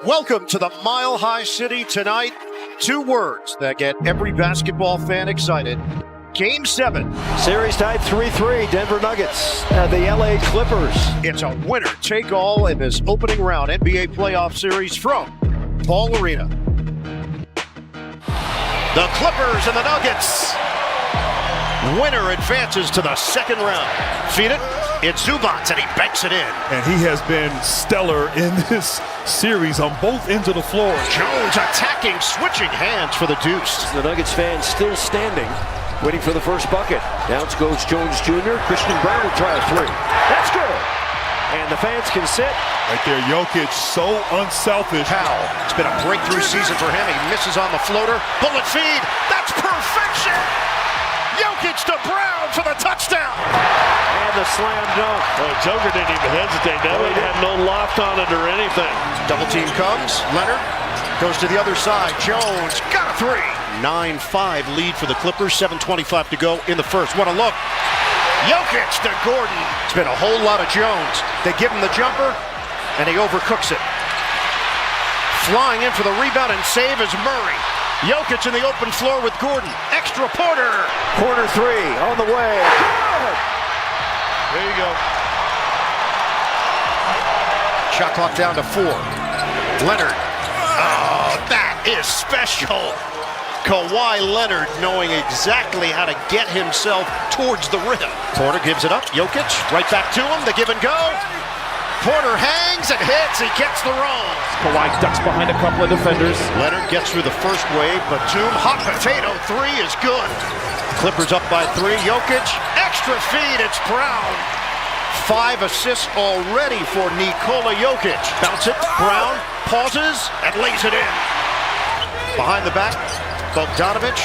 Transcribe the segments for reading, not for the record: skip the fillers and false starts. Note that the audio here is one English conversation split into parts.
Welcome to the Mile High City tonight. Two words that get every basketball fan excited. Game 7. Series tied 3-3. Denver Nuggets and the LA Clippers. It's a winner-take-all in this opening round NBA playoff series from Ball Arena. The Clippers and the Nuggets. Winner advances to the second round. Feed it. It's Zubac, and he banks it in. And he has been stellar in this series on both ends of the floor. Jones attacking, switching hands for the deuce. The Nuggets fans still standing, waiting for the first bucket. Down goes Jones Jr. Christian Brown will try a three. That's good. And the fans can sit. Right there, Jokic, so unselfish. Powell, it's been a breakthrough season for him. He misses on the floater. Bullet feed, that's perfection! Jokic to Brown for the touchdown! And the slam dunk. Well, Joker didn't even hesitate. That way he had no loft on it or anything. Double team comes. Leonard goes to the other side. Jones got a three. 9-5 lead for the Clippers. 7:25 to go in the first. What a look. Jokic to Gordon. It's been a whole lot of Jones. They give him the jumper, and he overcooks it. Flying in for the rebound and save is Murray. Jokic in the open floor with Gordon. Extra Porter. Corner three on the way. Good. There you go. Shot clock down to 4. Leonard. Oh, that is special. Kawhi Leonard knowing exactly how to get himself towards the rim. Porter gives it up. Jokic right back to him. The give and go. Porter hangs and hits. He gets the roll. Kawhi ducks behind a couple of defenders. Leonard gets through the first wave. Batum, hot potato three is good. Clippers up by 3. Jokic, extra feed. It's Brown. 5 assists already for Nikola Jokic. Bounce it. Brown pauses and lays it in. Behind the back, Bogdanovic.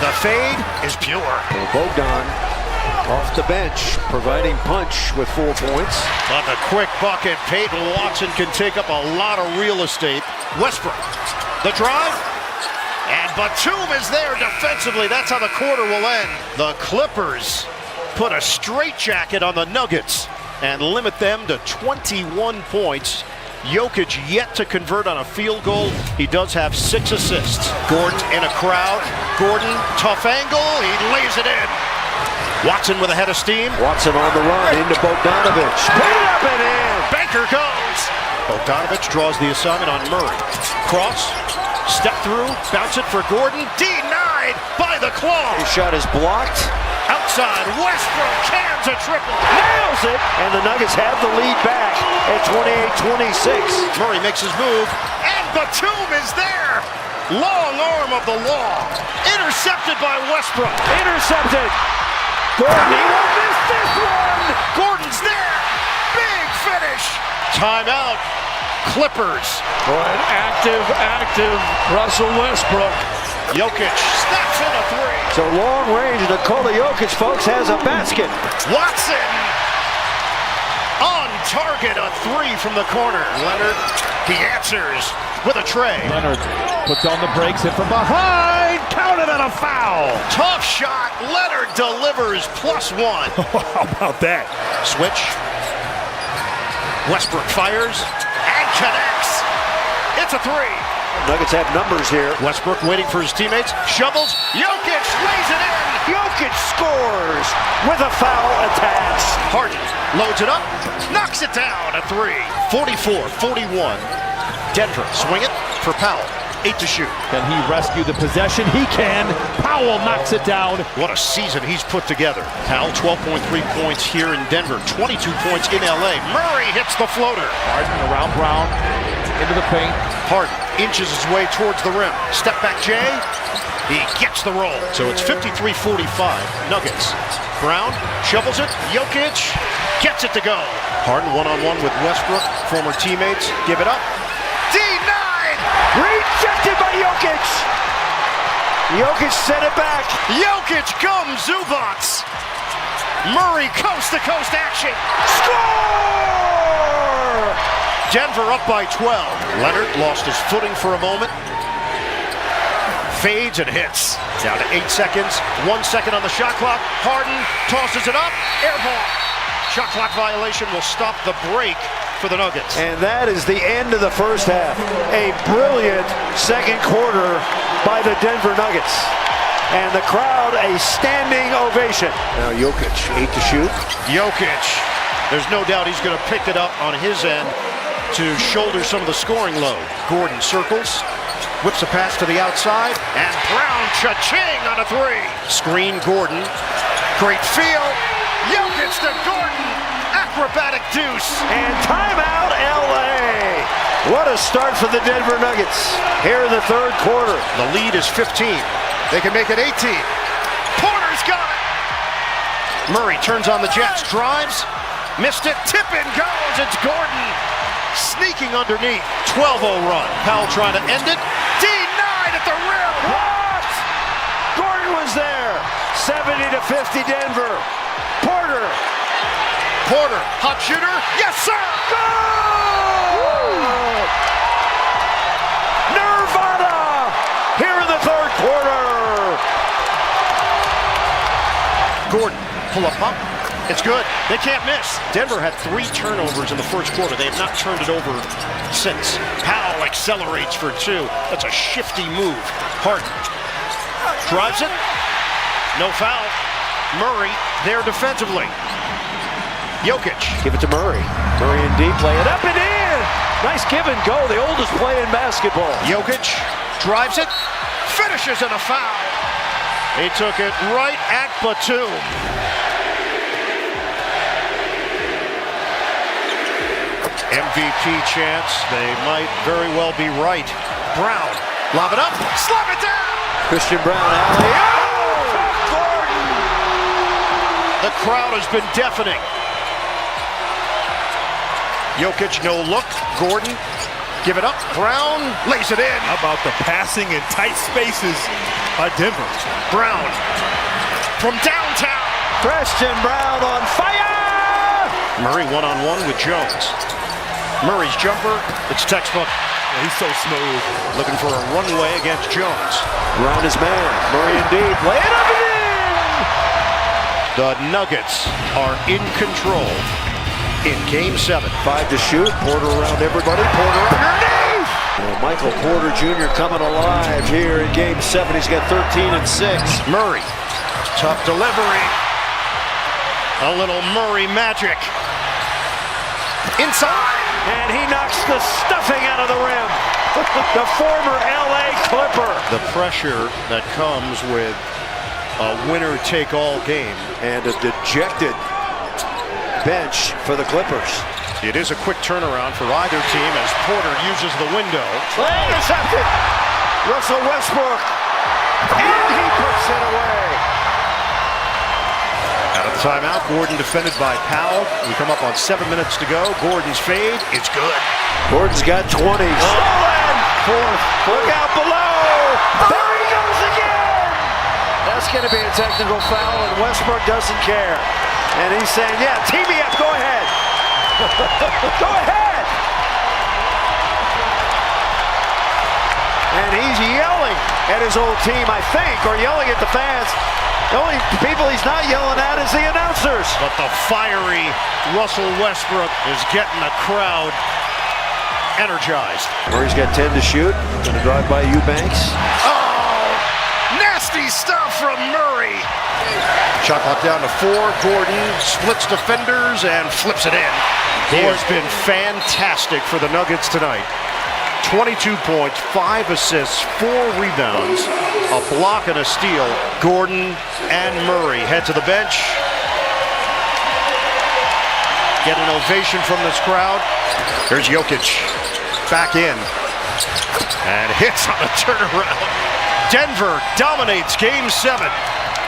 The fade is pure. Well, Bogdan off the bench, providing punch with 4 points. But the quick bucket, Peyton Watson can take up a lot of real estate. Westbrook, the drive, and Batum is there defensively. That's how the quarter will end. The Clippers put a straitjacket on the Nuggets and limit them to 21 points. Jokic yet to convert on a field goal. He does have 6 assists. Gordon in a crowd. Gordon, tough angle, he lays it in. Watson with a head of steam. Watson on the run into Bogdanovic. Put it up and in. Banker goes. Bogdanovic draws the assignment on Murray. Cross, step through, bounce it for Gordon. Denied by the claw. His shot is blocked. Outside, Westbrook cans a triple. Nails it. And the Nuggets have the lead back at 28-26. Murray makes his move. And Batum is there. Long arm of the law. Intercepted by Westbrook. Intercepted. Gordon, he won't miss this one! Gordon's there! Big finish! Timeout. Clippers. Boy, an active Russell Westbrook. Jokic snaps in a three. So long range, Nikola Jokic, folks, has a basket. Watson on target, a 3 from the corner. Leonard, he answers with a tray. Leonard puts on the brakes, hit from behind, counted on a foul. Tough shot, Leonard delivers +1. How about that? Switch. Westbrook fires and connects. It's a 3. Nuggets have numbers here. Westbrook waiting for his teammates, shovels, Jokic lays it in. Jokic scores with a foul attached. Harden loads it up, knocks it down, a 3. 44-41. Denver swing it for Powell. 8 to shoot. Can he rescue the possession? He can. Powell knocks it down. What a season he's put together. Powell, 12.3 points here in Denver, 22 points in LA. Murray hits the floater. Harden around Brown, into the paint. Harden inches his way towards the rim. Step back Jay. He gets the roll. So it's 53-45. Nuggets. Brown shovels it. Jokic gets it to go. Harden one-on-one with Westbrook. Former teammates give it up. Denied! Rejected by Jokic. Jokic sent it back. Jokic comes Zubac. Murray coast-to-coast action. Score! Denver up by 12. Leonard lost his footing for a moment. Fades and hits. Down to 8 seconds. 1 second on the shot clock. Harden tosses it up. Air ball. Shot clock violation will stop the break for the Nuggets. And that is the end of the first half. A brilliant second quarter by the Denver Nuggets. And the crowd a standing ovation. Now Jokic, 8 to shoot. Jokic, there's no doubt he's going to pick it up on his end to shoulder some of the scoring load. Gordon circles, whips a pass to the outside, and Brown cha-ching on a three. Screen Gordon, great feel. Jokic to Gordon, acrobatic deuce. And timeout LA. What a start for the Denver Nuggets here in the third quarter. The lead is 15. They can make it 18. Porter's got it. Murray turns on the Jets, drives, missed it, tip in goes. It's Gordon sneaking underneath. 12-0 run. Powell trying to end it. Denied at the rim. What? Gordon was there. 70 to 50 Denver. Porter, hot shooter. Yes, sir. Goal! Nirvana here in the third quarter. Gordon, pull up pump. It's good. They can't miss. Denver had 3 turnovers in the first quarter. They have not turned it over since. Powell accelerates for 2. That's a shifty move. Harden drives it. No foul. Murray there defensively. Jokic. Give it to Murray. Murray and D play it up and in. Nice give and go. The oldest play in basketball. Jokic drives it. Finishes in a foul. He took it right at Batum. MVP chance. They might very well be right. Brown. Lob it up. Slap it down. Christian Brown alley. The crowd has been deafening. Jokic, no look. Gordon, give it up. Brown lays it in. How about the passing in tight spaces by Denver? Brown from downtown. Christian Brown on fire. Murray one-on-one with Jones. Murray's jumper, it's textbook. Yeah, he's so smooth. Looking for a runway against Jones. Brown is man. Murray and D play it up and in. The Nuggets are in control in Game 7. 5 to shoot. Porter around everybody. Porter underneath. Well, Michael Porter Jr. coming alive here in Game 7. He's got 13 and 6. Murray, tough delivery. A little Murray magic. Inside. And he knocks the stuffing out of the rim. The former LA Clipper. The pressure that comes with a winner-take-all game. And a dejected bench for the Clippers. It is a quick turnaround for either team as Porter uses the window. Intercepted. Russell Westbrook. And he puts it away. Out of the timeout, Gordon defended by Powell. We come up on 7 minutes to go. Gordon's fade, it's good. Gordon's got 20. Stolen. Fourth. Look out below. There he goes again. That's going to be a technical foul, and Westbrook doesn't care. And he's saying, yeah, tee me up. Go ahead. Go ahead. And he's yelling at his old team, I think, or yelling at the fans. The only people he's not yelling at is the announcers. But the fiery Russell Westbrook is getting the crowd energized. Murray's got 10 to shoot. Going to drive by Eubanks. Oh, nasty stuff from Murray. Shot clock down to 4. Gordon splits defenders and flips it in. He has been fantastic for the Nuggets tonight. 22 points, 5 assists, 4 rebounds, a block and a steal. Gordon and Murray head to the bench. Get an ovation from this crowd. Here's Jokic back in and hits on a turnaround. Denver dominates Game 7,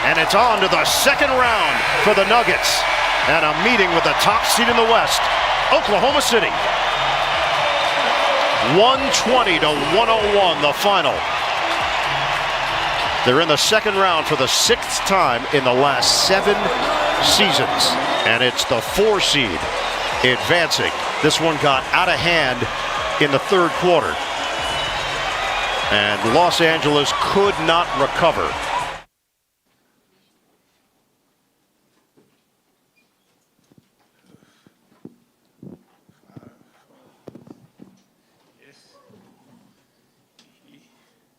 and it's on to the second round for the Nuggets and a meeting with the top seed in the West, Oklahoma City. 120 to 101, the final. They're in the second round for the 6th time in the last 7 seasons, and it's the 4 seed advancing. This one got out of hand in the third quarter, and Los Angeles could not recover.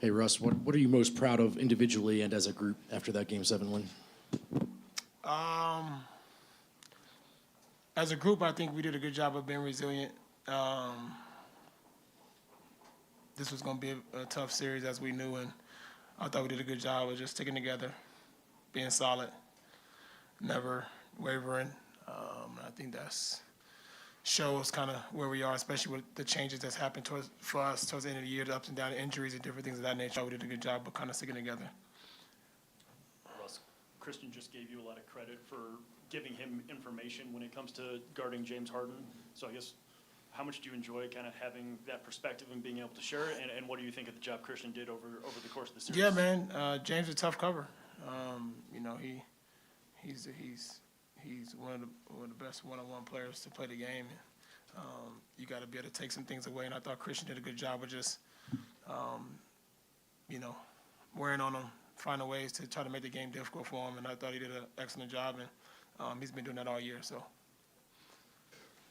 Hey, Russ, what are you most proud of individually and as a group after that Game 7 win? As a group, I think we did a good job of being resilient. This was going to be a tough series, as we knew, and I thought we did a good job of just sticking together, being solid, never wavering. I think that's shows kind of where we are, especially with the changes that's happened for us towards the end of the year, the ups and downs, injuries and different things of that nature. We did a good job of kind of sticking together. Russ, Christian just gave you a lot of credit for giving him information when it comes to guarding James Harden. So I guess how much do you enjoy kind of having that perspective and being able to share it? And what do you think of the job Christian did over the course of the series? Yeah, man, James is a tough cover. You know, he's one of the best one-on-one players to play the game. You got to be able to take some things away, and I thought Christian did a good job of just, you know, wearing on him, finding ways to try to make the game difficult for him, and I thought he did an excellent job, and he's been doing that all year. So.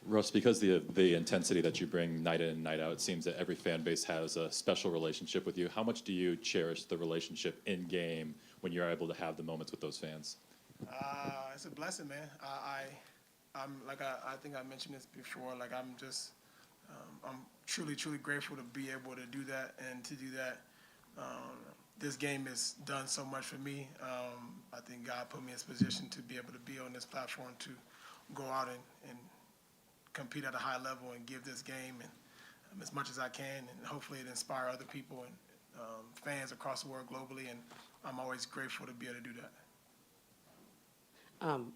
Russ, because the intensity that you bring night in and night out, it seems that every fan base has a special relationship with you. How much do you cherish the relationship in game when you're able to have the moments with those fans? It's a blessing, man. I'm like I think I mentioned this before. Like I'm just I'm truly grateful to be able to do that and to do that. This game has done so much for me. I think God put me in this position to be able to be on this platform to go out and compete at a high level and give this game and as much as I can, and hopefully it inspire other people and fans across the world globally. And I'm always grateful to be able to do that.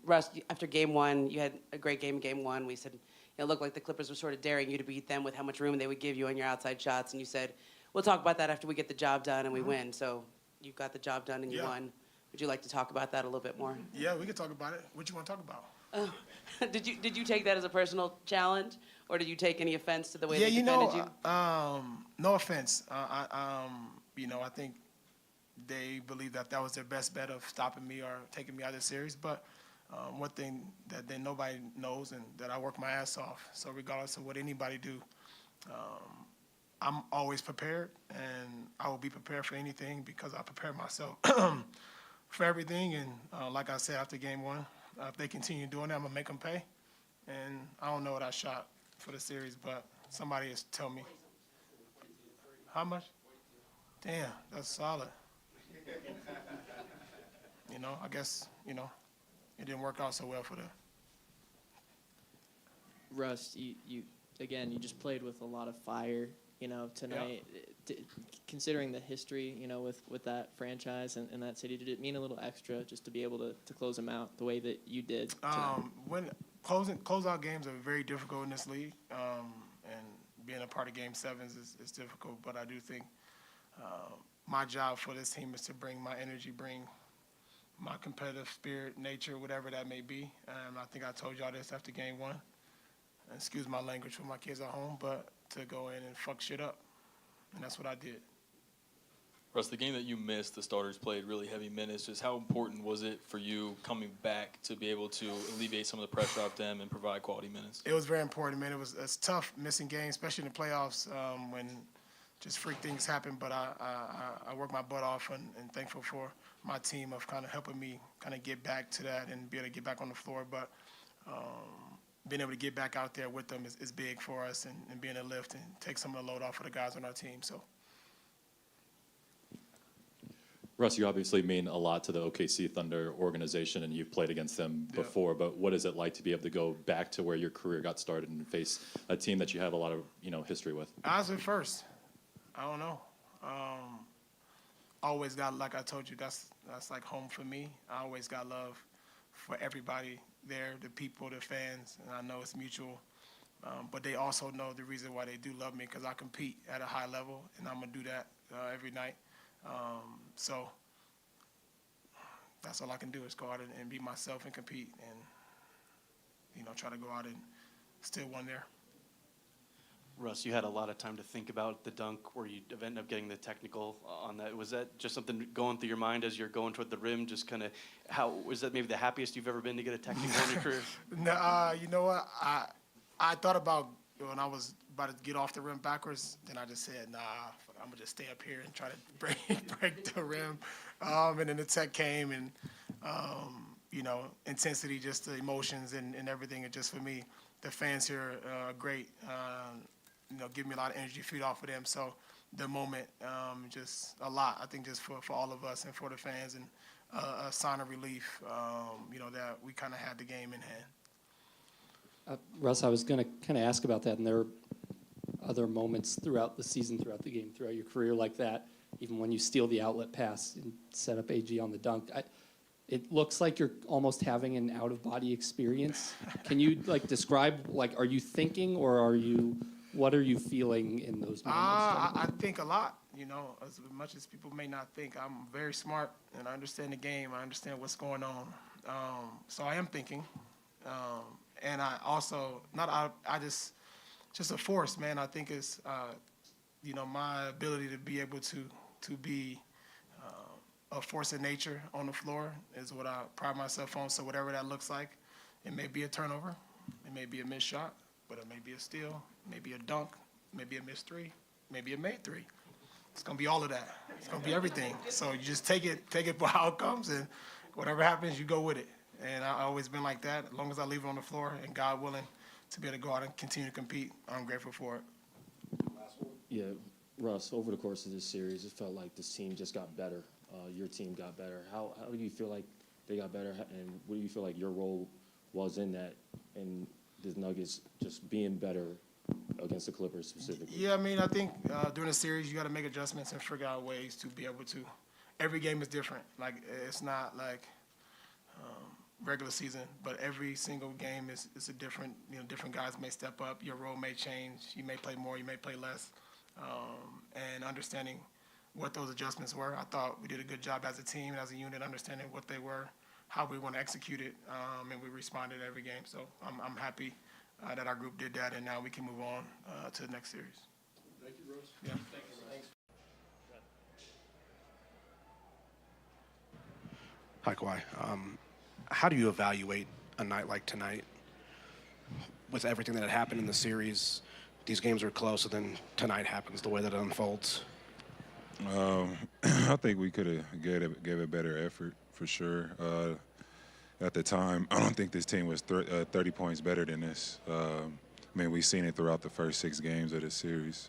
Russ, after Game 1, you had a great game in Game 1. We said, it looked like the Clippers were sort of daring you to beat them with how much room they would give you on your outside shots, and you said, we'll talk about that after we get the job done and we win. So you got the job done and you won. Would you like to talk about that a little bit more? Yeah, we can talk about it. What you want to talk about? Did you take that as a personal challenge, or did you take any offense to the way they defended you? No offense. You know, I think they believed that was their best bet of stopping me or taking me out of the series. But one thing that nobody knows, and that I work my ass off. So regardless of what anybody do, I'm always prepared, and I will be prepared for anything because I prepare myself for everything. And like I said, after Game 1, if they continue doing that, I'm gonna make them pay. And I don't know what I shot for the series, but somebody has told me. How much? Damn, that's solid. You know, I guess, you know, it didn't work out so well for them. Russ, you just played with a lot of fire, you know, tonight. Yeah. Considering the history, you know, with that franchise and that city, did it mean a little extra just to be able to close them out the way that you did tonight? When closeout games are very difficult in this league, and being a part of Game 7s is difficult, but I do think my job for this team is to bring my energy, bring my competitive spirit, nature, whatever that may be. I think I told y'all this after Game 1. Excuse my language for my kids at home, but to go in and fuck shit up. And that's what I did. Russ, the game that you missed, the starters played really heavy minutes. Just how important was it for you coming back to be able to alleviate some of the pressure off them and provide quality minutes? It was very important, man. It's tough missing games, especially in the playoffs when just freak things happen. But I worked my butt off and thankful for my team of kind of helping me kind of get back to that and be able to get back on the floor. But being able to get back out there with them is big for us, and being a lift and take some of the load off of the guys on our team. So. Russ, you obviously mean a lot to the OKC Thunder organization, and you've played against them before, but what is it like to be able to go back to where your career got started and face a team that you have a lot of, you know, history with? Honestly, first, I don't know. Always got, like I told you, that's like home for me. I always got love for everybody there, the people, the fans, and I know it's mutual. But they also know the reason why they do love me, because I compete at a high level, and I'm going to do that every night. So that's all I can do is go out and be myself and compete and, you know, try to go out and still win there. Russ, you had a lot of time to think about the dunk where you ended up getting the technical on that. Was that just something going through your mind as you're going toward the rim? Just kind of was that maybe the happiest you've ever been to get a technical in your career? No, you know what? I thought about when I was about to get off the rim backwards, then I just said, nah, I'm gonna just stay up here and try to break the rim. And then the tech came, and intensity, just the emotions and everything. And just for me, the fans here are great. Give me a lot of energy, feed off of them. So the moment, just a lot. I think just for all of us and for the fans, and a sign of relief. That we kind of had the game in hand. Russ, I was going to kind of ask about that, and there are other moments throughout the season, throughout the game, throughout your career like that, even when you steal the outlet pass and set up AG on the dunk. It looks like you're almost having an out-of-body experience. Can you describe, are you thinking, or what are you feeling in those moments? I think a lot, as much as people may not think. I'm very smart, and I understand the game. I understand what's going on. So I am thinking. And I also, just a force, man. I think it's, my ability to be able to be a force of nature on the floor is what I pride myself on. So whatever that looks like, it may be a turnover, it may be a missed shot, but it may be a steal, maybe a dunk, maybe a missed three, maybe a made three. It's gonna be all of that. It's gonna be everything. So you just take it for how it comes, and whatever happens, you go with it. And I've always been like that. As long as I leave it on the floor, and God willing, to be able to go out and continue to compete, I'm grateful for it. Yeah, Russ, over the course of this series, it felt like this team just got better. Your team got better. How do you feel like they got better, and what do you feel like your role was in that, and the Nuggets just being better against the Clippers specifically? Yeah, I think during the series, you got to make adjustments and figure out ways to be able to. Every game is different. It's not like regular season, but every single game is a different. Different guys may step up. Your role may change. You may play more. You may play less. And understanding what those adjustments were, I thought we did a good job as a team and as a unit, understanding what they were, how we want to execute it, and we responded every game. So I'm happy that our group did that, and now we can move on to the next series. Thank you, Rose. Yeah. Thank you. Thanks. Hi, Kawhi. How do you evaluate a night like tonight with everything that had happened in the series? These games are close, and then tonight happens the way that it unfolds. I think we could have gave a better effort for sure. At the time, I don't think this team was 30 points better than this. We've seen it throughout the first 6 games of the series.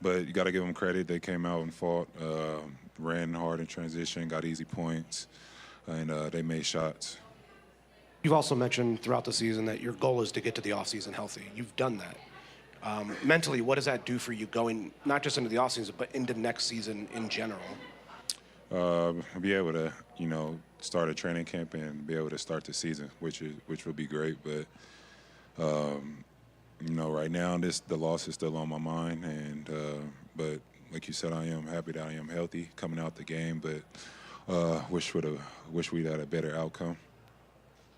But you got to give them credit. They came out and fought, ran hard in transition, got easy points, and they made shots. You've also mentioned throughout the season that your goal is to get to the offseason healthy. You've done that. Mentally, what does that do for you going not just into the offseason, but into next season in general? Be able to, start a training camp and be able to start the season, which will be great. But right now, the loss is still on my mind, and but like you said, I am happy that I am healthy coming out the game. But wish we'd had a better outcome.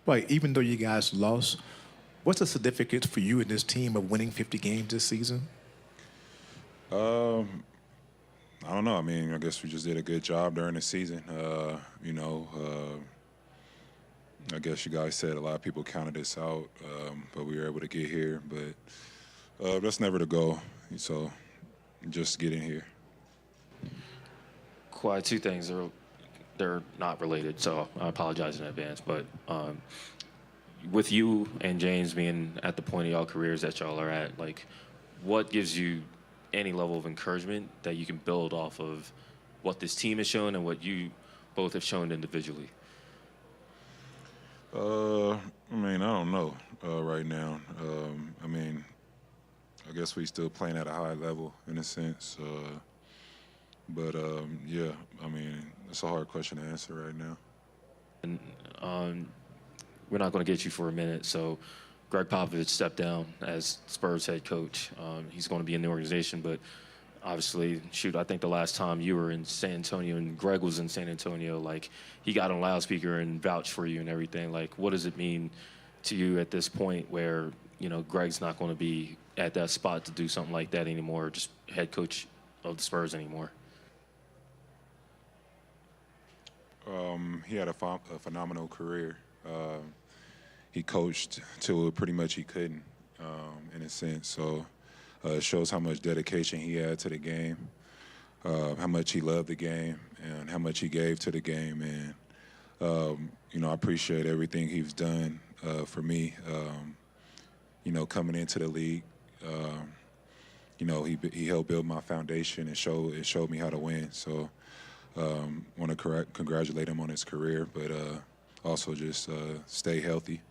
Right. Even though you guys lost, what's the significance for you and this team of winning 50 games this season? I don't know. I guess we just did a good job during the season. I guess you guys said a lot of people counted us out, but we were able to get here. But that's never the goal. So just get in here. Quite 2 things. They're not related, so I apologize in advance. But with you and James being at the point of y'all careers that y'all are at, what gives you any level of encouragement that you can build off of what this team has shown and what you both have shown individually? I don't know right now. I guess we still playing at a high level in a sense. Yeah, it's a hard question to answer right now. And we're not going to get you for a minute. So Greg Popovich stepped down as Spurs head coach. He's going to be in the organization, but obviously, I think the last time you were in San Antonio and Greg was in San Antonio, he got on loudspeaker and vouched for you and everything. What does it mean to you at this point where, Greg's not going to be at that spot to do something like that anymore, just head coach of the Spurs anymore? He had a phenomenal career. He coached till pretty much he couldn't, in a sense. So It shows how much dedication he had to the game, how much he loved the game, and how much he gave to the game. And, you know, I appreciate everything he's done for me, you know, coming into the league. You know, he helped build my foundation and showed me how to win. So want to congratulate him on his career, but also just stay healthy.